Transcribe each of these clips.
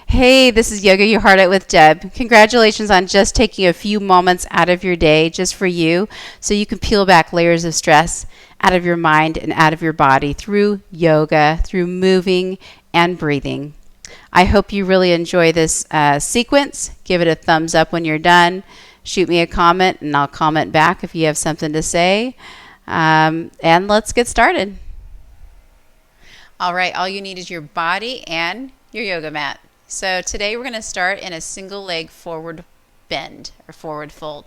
Hey, this is Yoga Your Heart Out with Deb. Congratulations on just taking a few moments out of your day just for you so you can peel back layers of stress out of your mind and out of your body through yoga, through moving and breathing. I hope you really enjoy this sequence. Give it a thumbs up when you're done. Shoot me a comment and I'll comment back if you have something to say. And let's get started. All right, all you need is your body and your yoga mat. So today we're going to start in a single leg forward bend or forward fold.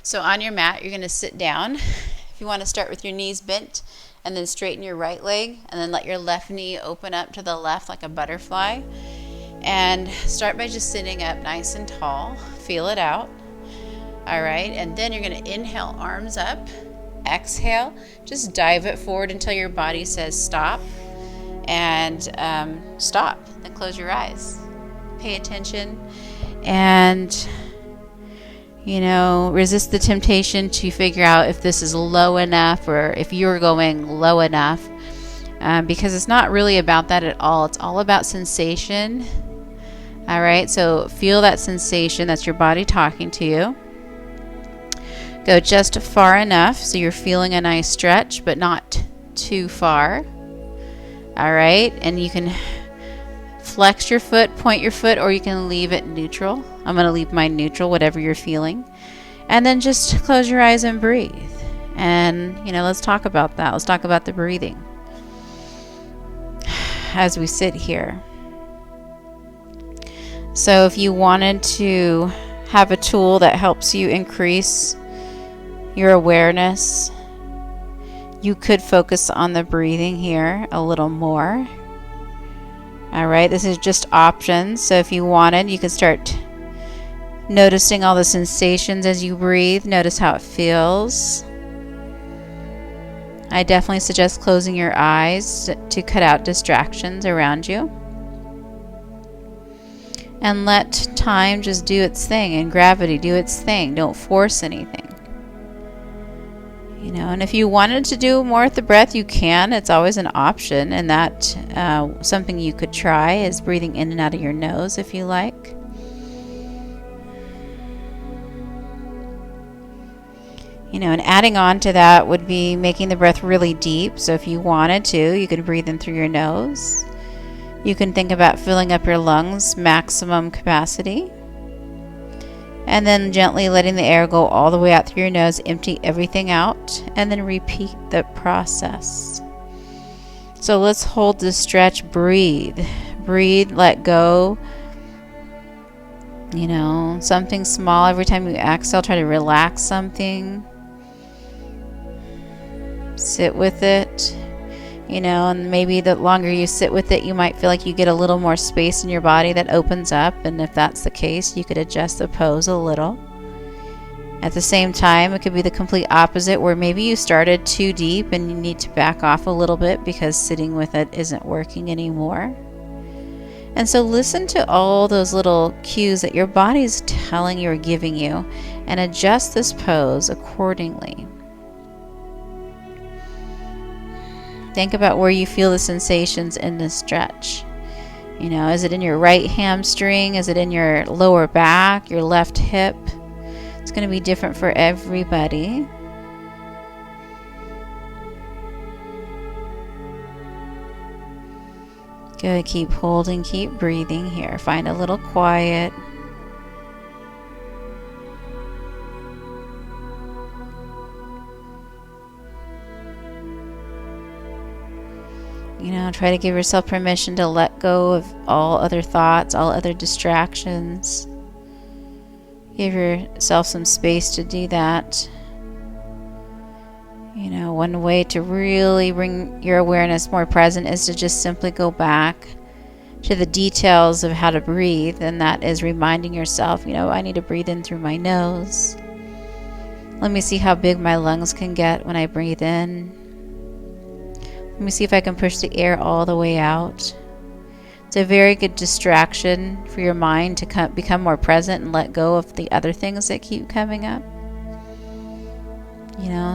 So on your mat, you're going to sit down. If you want to start with your knees bent and then straighten your right leg and then let your left knee open up to the left like a butterfly. And start by just sitting up nice and tall. Feel it out. All right, and then you're going to inhale, arms up. Exhale, just dive it forward until your body says stop. And stop. Then close your eyes. Pay attention and, resist the temptation to figure out if this is low enough or if you're going low enough, because it's not really about that at all. It's all about sensation. All right, so feel that sensation. That's your body talking to you. Go just far enough so you're feeling a nice stretch, but not too far. All right, and you can flex your foot, point your foot, or you can leave it neutral. I'm going to leave mine neutral, whatever you're feeling. And then just close your eyes and breathe. And, let's talk about that. Let's talk about the breathing as we sit here. So if you wanted to have a tool that helps you increase your awareness, you could focus on the breathing here a little more. All right, this is just options. So if you wanted, you could start noticing all the sensations as you breathe. Notice how it feels. I definitely suggest closing your eyes to cut out distractions around you. And let time just do its thing and gravity do its thing. Don't force anything. And if you wanted to do more with the breath, you can. It's always an option, and that something you could try is breathing in and out of your nose if you like. And adding on to that would be making the breath really deep. So if you wanted to, you could breathe in through your nose. You can think about filling up your lungs maximum capacity. And then gently letting the air go all the way out through your nose, empty everything out, and then repeat the process. So let's hold this stretch, breathe. Breathe, let go. Something small every time you exhale, try to relax something. Sit with it. And maybe the longer you sit with it, you might feel like you get a little more space in your body that opens up. And if that's the case, you could adjust the pose a little. At the same time, it could be the complete opposite, where maybe you started too deep and you need to back off a little bit because sitting with it isn't working anymore. And so listen to all those little cues that your body's telling you or giving you and adjust this pose accordingly. Think about where you feel the sensations in this stretch. Is it in your right hamstring? Is it in your lower back, your left hip? It's going to be different for everybody. Good. Keep holding, keep breathing here. Find a little quiet. Try to give yourself permission to let go of all other thoughts, all other distractions. Give yourself some space to do that. One way to really bring your awareness more present is to just simply go back to the details of how to breathe, and that is reminding yourself, I need to breathe in through my nose. Let me see how big my lungs can get when I breathe in. Let me see if I can push the air all the way out. It's a very good distraction for your mind to become more present and let go of the other things that keep coming up.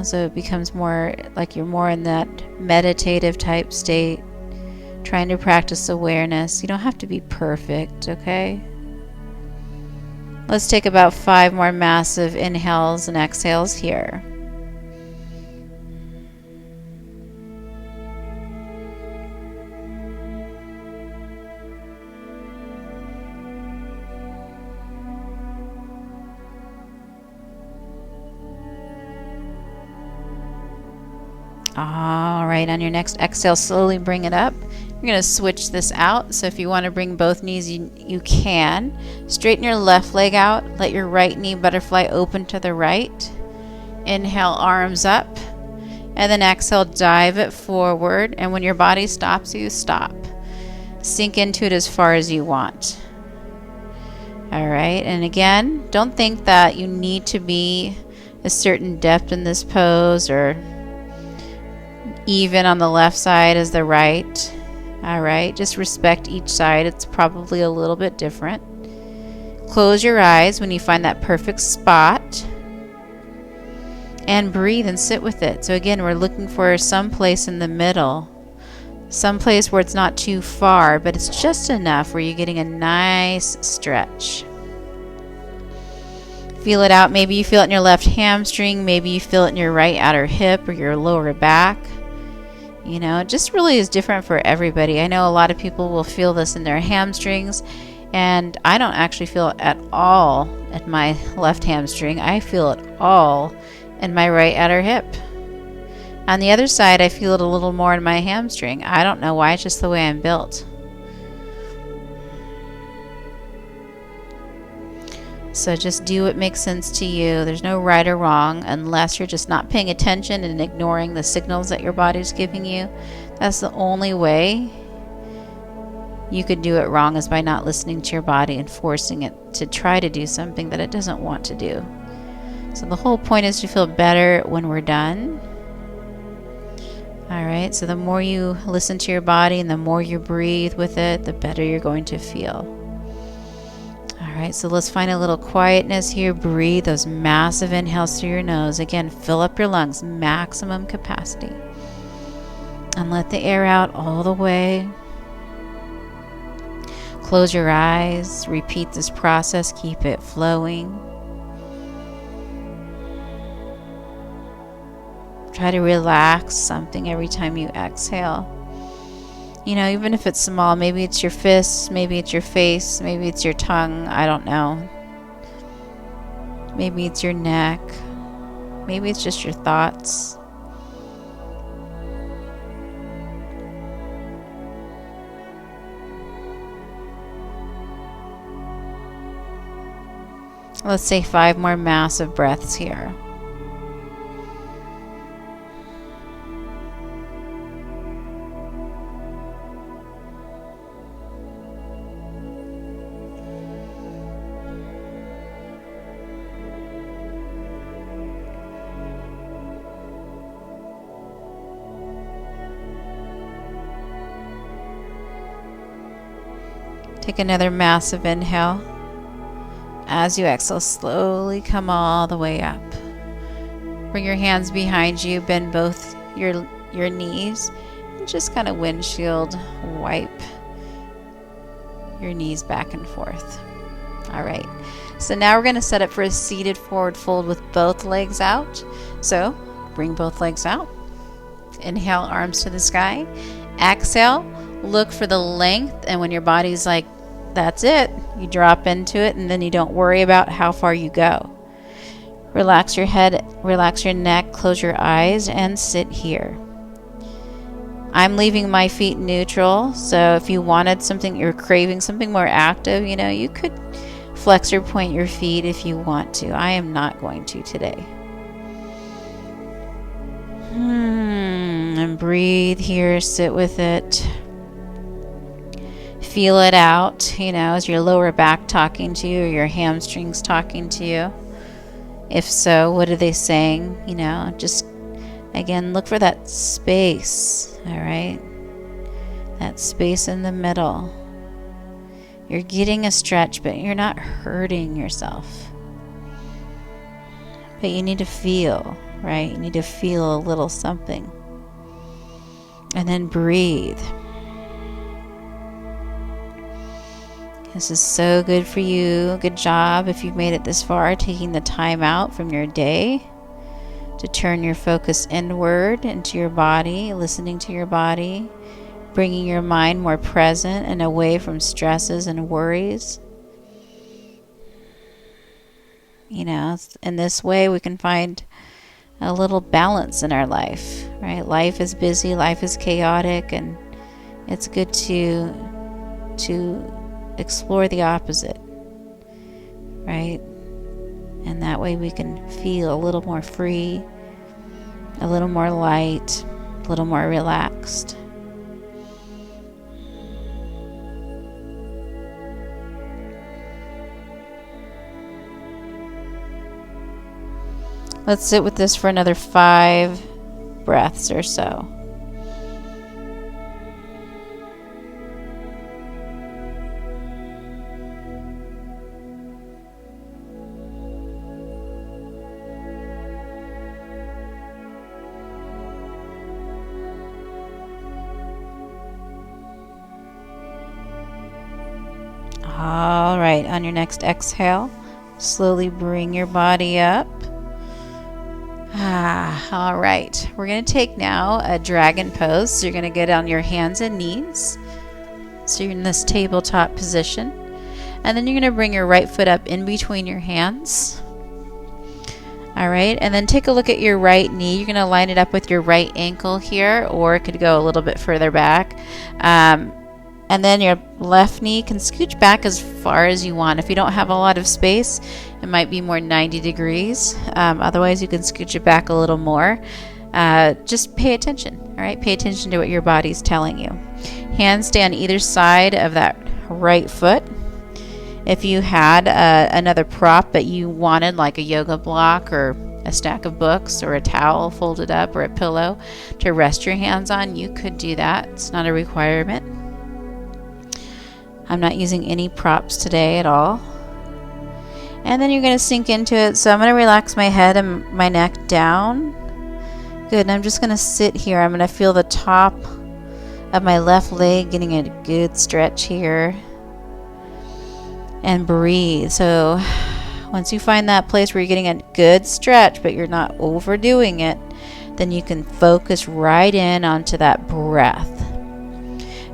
So it becomes more like you're more in that meditative type state, trying to practice awareness. You don't have to be perfect, okay? Let's take about 5 more massive inhales and exhales here. All right, on your next exhale, slowly bring it up. You're going to switch this out. So if you want to bring both knees, you can. Straighten your left leg out. Let your right knee butterfly open to the right. Inhale, arms up. And then exhale, dive it forward. And when your body stops you, stop. Sink into it as far as you want. All right, and again, don't think that you need to be a certain depth in this pose or even on the left side as the right. All right, just respect each side. It's probably a little bit different. Close your eyes when you find that perfect spot and breathe and sit with it. So again, we're looking for some place in the middle, some place where it's not too far, but it's just enough where you're getting a nice stretch. Feel it out. Maybe you feel it in your left hamstring. Maybe you feel it in your right outer hip or your lower back. You know, it just really is different for everybody. I know a lot of people will feel this in their hamstrings, and I don't actually feel it at all at my left hamstring. I feel it all in my right outer hip. On the other side, I feel it a little more in my hamstring. I don't know why, it's just the way I'm built. So just do what makes sense to you. There's no right or wrong unless you're just not paying attention and ignoring the signals that your body's giving you. That's the only way you could do it wrong, is by not listening to your body and forcing it to try to do something that it doesn't want to do. So the whole point is to feel better when we're done. All right, so the more you listen to your body and the more you breathe with it, the better you're going to feel. All right, so let's find a little quietness here. Breathe those massive inhales through your nose. Again, fill up your lungs, maximum capacity. And let the air out all the way. Close your eyes. Repeat this process. Keep it flowing. Try to relax something every time you exhale. You know, even if it's small, maybe it's your fists, maybe it's your face, maybe it's your tongue, I don't know. Maybe it's your neck, maybe it's just your thoughts. Let's say 5 more massive breaths here. Take another massive inhale. As you exhale, slowly come all the way up. Bring your hands behind you, bend both your knees, and just kind of windshield wipe your knees back and forth. All right, so now we're going to set up for a seated forward fold with both legs out. So bring both legs out. Inhale, arms to the sky. Exhale, look for the length, and when your body's like, that's it, you drop into it, and then you don't worry about how far you go. Relax your head, relax your neck, close your eyes, and sit here. I'm leaving my feet neutral, so if you wanted something, you're craving something more active, you know, you could flex or point your feet if you want to. I am not going to today. And breathe here, sit with it. Feel it out, you know, is your lower back talking to you or your hamstrings talking to you? If so, what are they saying? You know, just, again, look for that space, all right? That space in the middle. You're getting a stretch, but you're not hurting yourself. But you need to feel, right? You need to feel a little something. And then breathe. This is so good for you. Good job if you've made it this far, taking the time out from your day to turn your focus inward into your body, listening to your body, bringing your mind more present and away from stresses and worries. You know, in this way we can find a little balance in our life, right? Life is busy, life is chaotic, and it's good to explore the opposite, right? And that way we can feel a little more free, a little more light, a little more relaxed. Let's sit with this for another 5 breaths or so. All right, on your next exhale, slowly bring your body up. All right, we're going to take now a dragon pose. So you're going to get on your hands and knees. So you're in this tabletop position. And then you're going to bring your right foot up in between your hands. All right, and then take a look at your right knee. You're going to line it up with your right ankle here, or it could go a little bit further back. And then your left knee can scooch back as far as you want. If you don't have a lot of space, it might be more 90 degrees. Otherwise, you can scooch it back a little more. Just pay attention, all right? Pay attention to what your body's telling you. Hands stay on either side of that right foot. If you had another prop that you wanted, like a yoga block or a stack of books or a towel folded up or a pillow to rest your hands on, you could do that. It's not a requirement. I'm not using any props today at all. And then you're going to sink into it. So I'm going to relax my head and my neck down. Good. And I'm just going to sit here. I'm going to feel the top of my left leg getting a good stretch here. And breathe. So once you find that place where you're getting a good stretch, but you're not overdoing it, then you can focus right in onto that breath.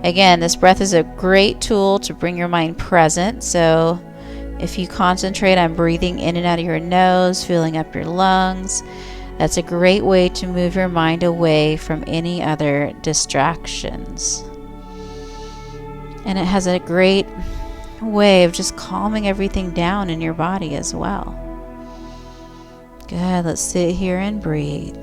Again, this breath is a great tool to bring your mind present. So if you concentrate on breathing in and out of your nose, filling up your lungs, that's a great way to move your mind away from any other distractions. And it has a great way of just calming everything down in your body as well. Good. Let's sit here and breathe.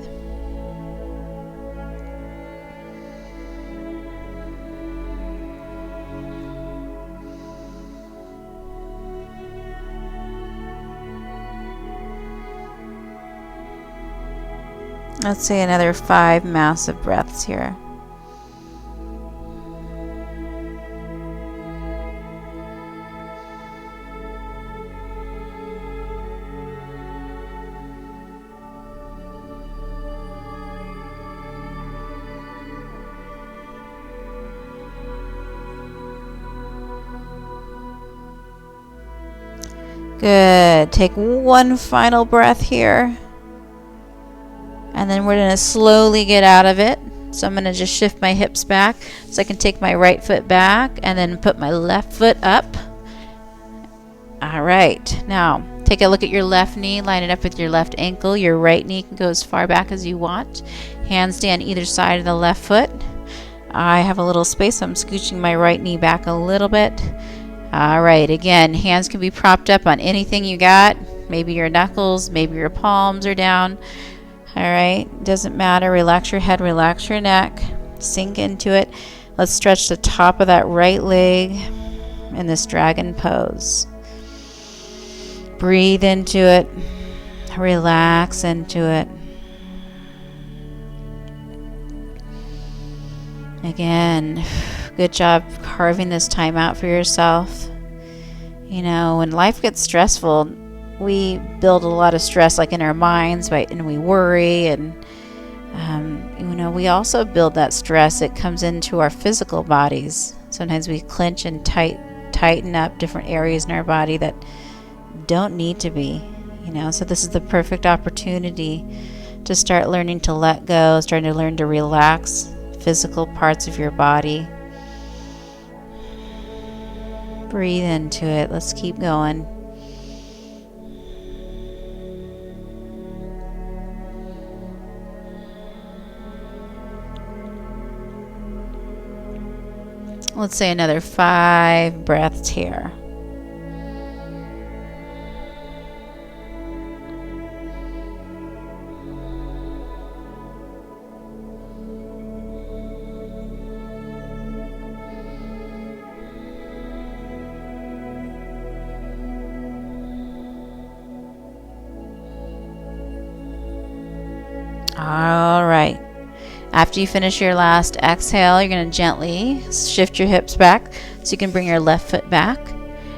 Let's say another 5 massive breaths here. Good. Take one final breath here. And then we're going to slowly get out of it. So I'm going to just shift my hips back so I can take my right foot back and then put my left foot up. All right. Now, take a look at your left knee. Line it up with your left ankle. Your right knee can go as far back as you want. Hands stay on either side of the left foot. I have a little space, so I'm scooching my right knee back a little bit. All right. Again, hands can be propped up on anything you got. Maybe your knuckles, maybe your palms are down. All right, doesn't matter. Relax your head, relax your neck, sink into it. Let's stretch the top of that right leg in this dragon pose. Breathe into it, relax into it. Again, good job carving this time out for yourself. You know, when life gets stressful, we build a lot of stress like in our minds, right? And we worry, and we also build that stress. It comes into our physical bodies. Sometimes we clench and tighten up different areas in our body that don't need to be, you know. So this is the perfect opportunity to start learning to let go, starting to learn to relax physical parts of your body. Breathe into it. Let's keep going. Let's say another 5 breaths here. All right. After you finish your last exhale, you're going to gently shift your hips back so you can bring your left foot back.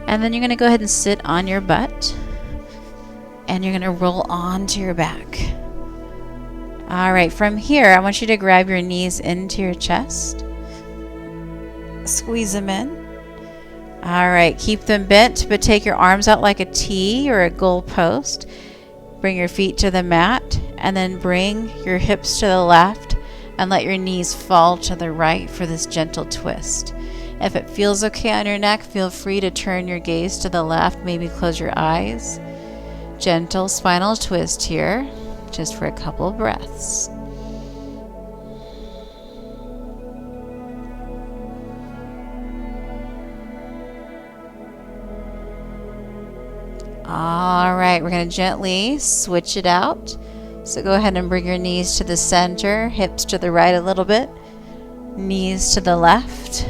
And then you're going to go ahead and sit on your butt. And you're going to roll onto your back. All right. From here, I want you to grab your knees into your chest. Squeeze them in. All right. Keep them bent, but take your arms out like a T or a goal post. Bring your feet to the mat. And then bring your hips to the left. And let your knees fall to the right for this gentle twist. If it feels okay on your neck, feel free to turn your gaze to the left, maybe close your eyes. Gentle spinal twist here, just for a couple of breaths. All right, we're going to gently switch it out. So go ahead and bring your knees to the center, hips to the right a little bit, knees to the left,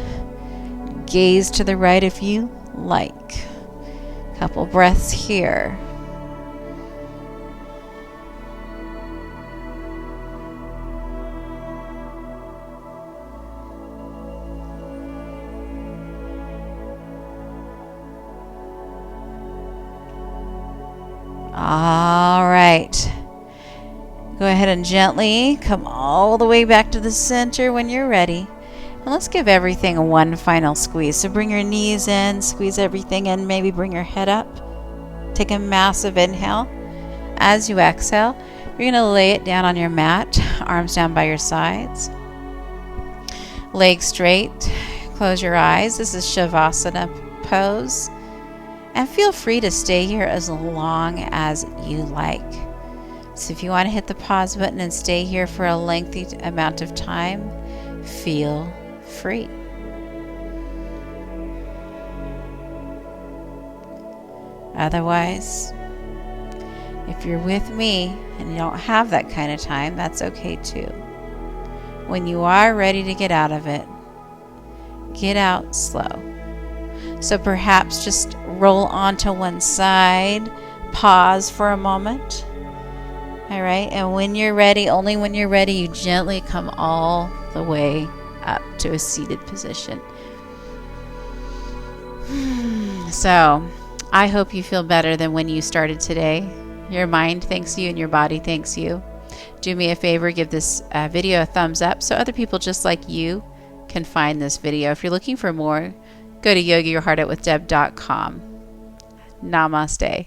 gaze to the right if you like. Couple breaths here. All right. Go ahead and gently come all the way back to the center when you're ready. And let's give everything one final squeeze. So bring your knees in, squeeze everything in, maybe bring your head up. Take a massive inhale. As you exhale, you're going to lay it down on your mat, arms down by your sides. Legs straight. Close your eyes. This is Shavasana pose. And feel free to stay here as long as you like. So if you want to hit the pause button and stay here for a lengthy amount of time, feel free. Otherwise, if you're with me and you don't have that kind of time, that's okay too. When you are ready to get out of it, get out slow. So perhaps just roll onto one side, pause for a moment. All right, and when you're ready, only when you're ready, you gently come all the way up to a seated position. So, I hope you feel better than when you started today. Your mind thanks you and your body thanks you. Do me a favor, give this video a thumbs up so other people just like you can find this video. If you're looking for more, go to yogayourheartoutwithdeb.com. Namaste.